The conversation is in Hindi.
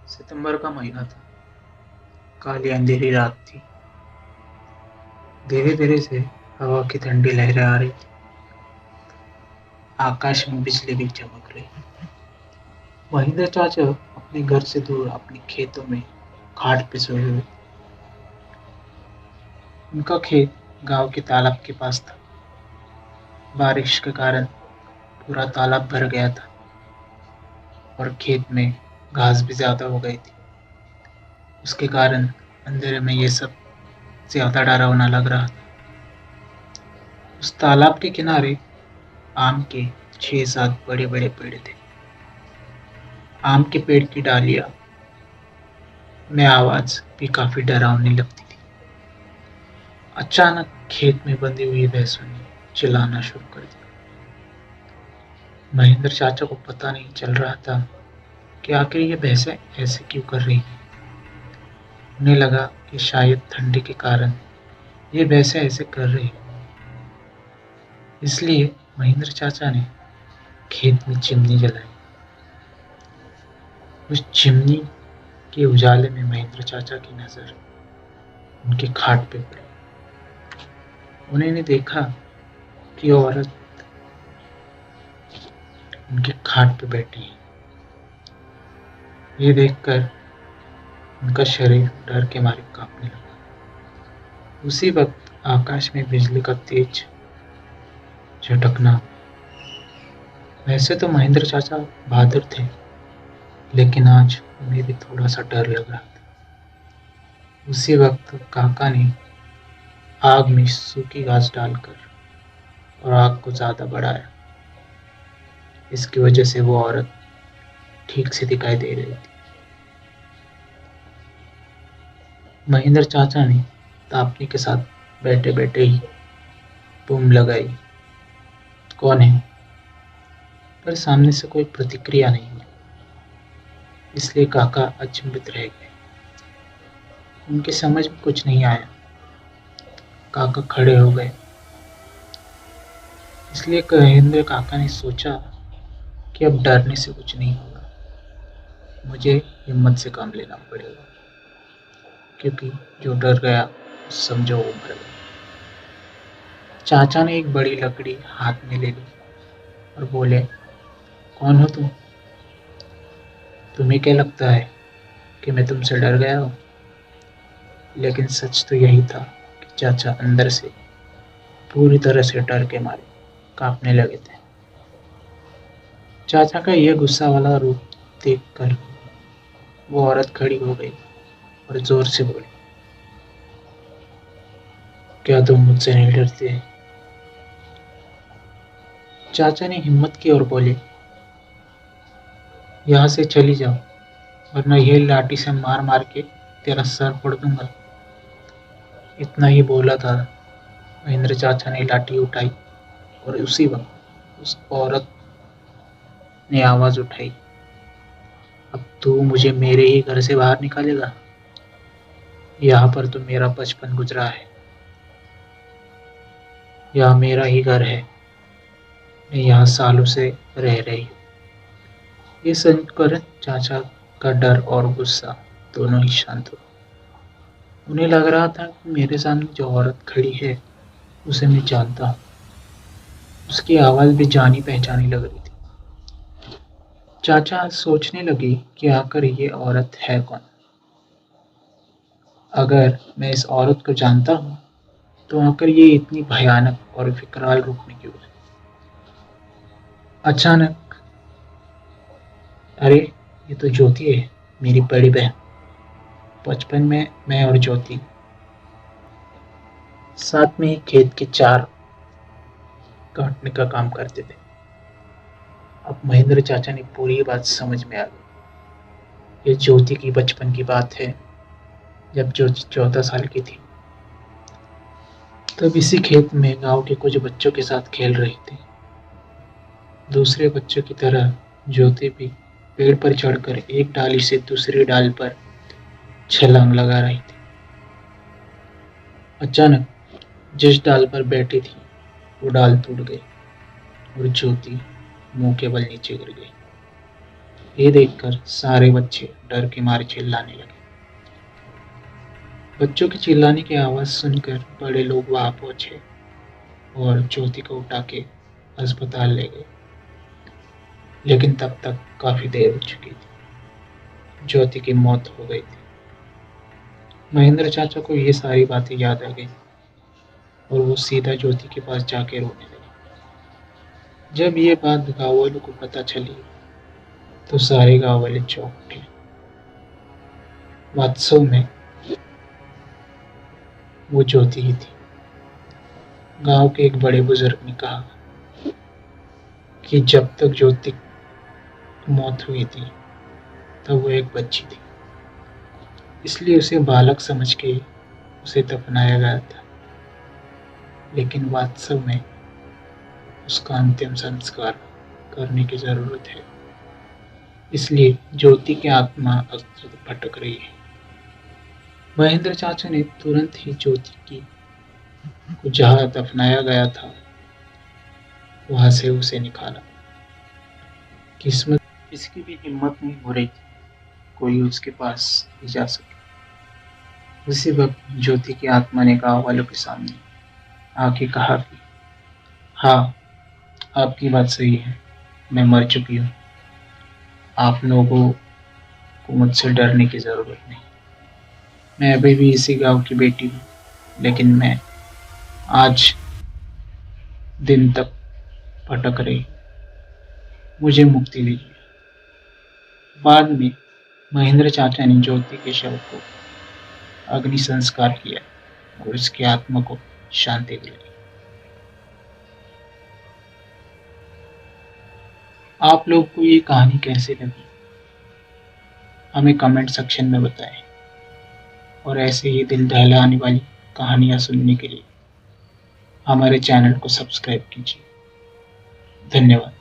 सितंबर का महीना था। काली अंधेरी रात थी। धीरे धीरे से हवा की ठंडी लहरें आ रही थी। आकाश में बिजली भी चमक रही। महेंद्र चाचा अपने घर से दूर अपने खेतों में खाट पे सोए हुए। उनका खेत गांव के तालाब के पास था। बारिश के कारण पूरा तालाब भर गया था और खेत में घास भी ज्यादा हो गई थी। उसके कारण अंधेरे में ये सब ज्यादा डरावना लग रहा था। उस तालाब के किनारे आम के 6-7 बड़े बड़े पेड़ थे। आम के पेड़ की डालियां में आवाज भी काफी डरावनी लगती थी। अचानक खेत में बंधी हुई भैंसों ने चिल्लाना शुरू कर दिया। महेंद्र चाचा को पता नहीं चल रहा था कि आखिर ये भैंसें ऐसे क्यों कर रही हैं। उन्हें लगा कि शायद ठंडी के कारण ये भैंसें ऐसे कर रही हैं। इसलिए महेंद्र चाचा ने खेत में चिमनी जलाई। उस चिमनी के उजाले में महेंद्र चाचा की नजर उनकी खाट पे पड़ी। उन्होंने देखा कि औरत उनकी खाट पे बैठी है। ये देखकर उनका शरीर डर के मारे कांपने लगा। उसी वक्त आकाश में बिजली का तेज झटकना। वैसे तो महेंद्र चाचा बहादुर थे, लेकिन आज उन्हें भी थोड़ा सा डर लग रहा था। उसी वक्त काका ने आग में सूखी घास डालकर और आग को ज्यादा बढ़ाया। इसकी वजह से वो औरत ठीक से दिखाई दे रही थी। महेंद्र चाचा ने तापने के साथ बैठे बैठे ही बूम लगाई, कौन है? पर सामने से कोई प्रतिक्रिया नहीं हुई। इसलिए काका अचंभित रह गए। उनकी समझ में कुछ नहीं आया। काका खड़े हो गए। इसलिए महेंद्र काका ने सोचा कि अब डरने से कुछ नहीं होगा, मुझे हिम्मत से काम लेना पड़ेगा, क्योंकि जो डर गया समझो वो मर गया। चाचा ने एक बड़ी लकड़ी हाथ में ले ली और बोले, कौन हो तुम? तुम्हें क्या लगता है कि मैं तुमसे डर गया हूँ? लेकिन सच तो यही था कि चाचा अंदर से पूरी तरह से डर के मारे कांपने लगे थे। चाचा का यह गुस्सा वाला रूप देखकर वो औरत खड़ी हो गई और जोर से बोली, क्या तुम मुझसे नहीं डरते? चाचा ने हिम्मत की और बोले, यहाँ से चली जाओ, वरना यह लाठी से मार मार के तेरा सर फोड़ दूंगा। इतना ही बोला था, महेंद्र चाचा ने लाठी उठाई और उसी वक्त उस औरत ने आवाज उठाई, अब तू मुझे मेरे ही घर से बाहर निकालेगा? यहाँ पर तो मेरा बचपन गुजरा है, यह मेरा ही घर है, मैं यहाँ सालों से रह रही हूँ। ये सुनकर चाचा का डर और गुस्सा दोनों ही शांत हो। उन्हें लग रहा था कि मेरे सामने जो औरत खड़ी है उसे मैं जानता हूँ। उसकी आवाज भी जानी पहचानी लग रही थी। चाचा सोचने लगे कि आखिर ये औरत है कौन? अगर मैं इस औरत को जानता हूँ तो आखिर ये इतनी भयानक और विकराल रूप में क्यों है? अचानक, अरे ये तो ज्योति है, मेरी बड़ी बहन। बचपन में मैं और ज्योति साथ में ही खेत के चार काटने का काम करते थे। अब महेंद्र चाचा ने पूरी बात समझ में आ गई। ये ज्योति की बचपन की बात है, जब ज्योति 14 साल की थी। तब इसी खेत में गांव के कुछ बच्चों के साथ खेल रही थी। दूसरे बच्चों की तरह ज्योति भी पेड़ पर चढ़कर एक डाली से दूसरी डाल पर छलांग लगा रही थी। अचानक जिस डाल पर बैठी थी वो डाल टूट गई और ज्योति मुंह के बल नीचे गिर गई। ये देखकर सारे बच्चे डर के मारे चिल्लाने लगे। बच्चों के चिल्लाने की आवाज़ सुनकर बड़े लोग वहां पहुंचे और ज्योति को उठा के अस्पताल ले गए। लेकिन तब तक काफी देर हो चुकी थी। ज्योति की मौत हो गई थी। महेंद्र चाचा को ये सारी बातें याद आ गई और वो सीधा ज्योति के पास जाके रोने लगे। जब ये बात गाँव वालों को पता चली तो सारे गाँव वाले चौंक उठे। वास्तव में वो ज्योति ही थी। गांव के एक बड़े बुजुर्ग ने कहा कि जब तक ज्योति की मौत हुई थी तब वो एक बच्ची थी, इसलिए उसे बालक समझ के उसे दफनाया गया था। लेकिन वास्तव में उसका अंतिम संस्कार करने की जरूरत है, इसलिए ज्योति की आत्मा अक्सर भटक रही है। महेंद्र चाचा ने तुरंत ही ज्योति की को जहाँ दफनाया गया था वहां से उसे निकाला। किस्मत इसकी भी हिम्मत नहीं हो रही थी कोई उसके पास भी जा सके। उसी वक्त ज्योति की आत्मा ने गांव वालों के सामने आके कहा कि हाँ, आपकी बात सही है, मैं मर चुकी हूँ। आप लोगों को मुझसे डरने की जरूरत नहीं। मैं अभी भी इसी गांव की बेटी हूँ, लेकिन मैं आज दिन तक भटक रही हूँ। मुझे मुक्ति दीजिए। बाद में महेंद्र चाचा ने ज्योति के शव को अग्नि संस्कार किया और उसकी आत्मा को शांति दिलाई। आप लोग को ये कहानी कैसी लगी हमें कमेंट सेक्शन में बताएं और ऐसे ही दिल दहलाने वाली कहानियां सुनने के लिए हमारे चैनल को सब्सक्राइब कीजिए। धन्यवाद।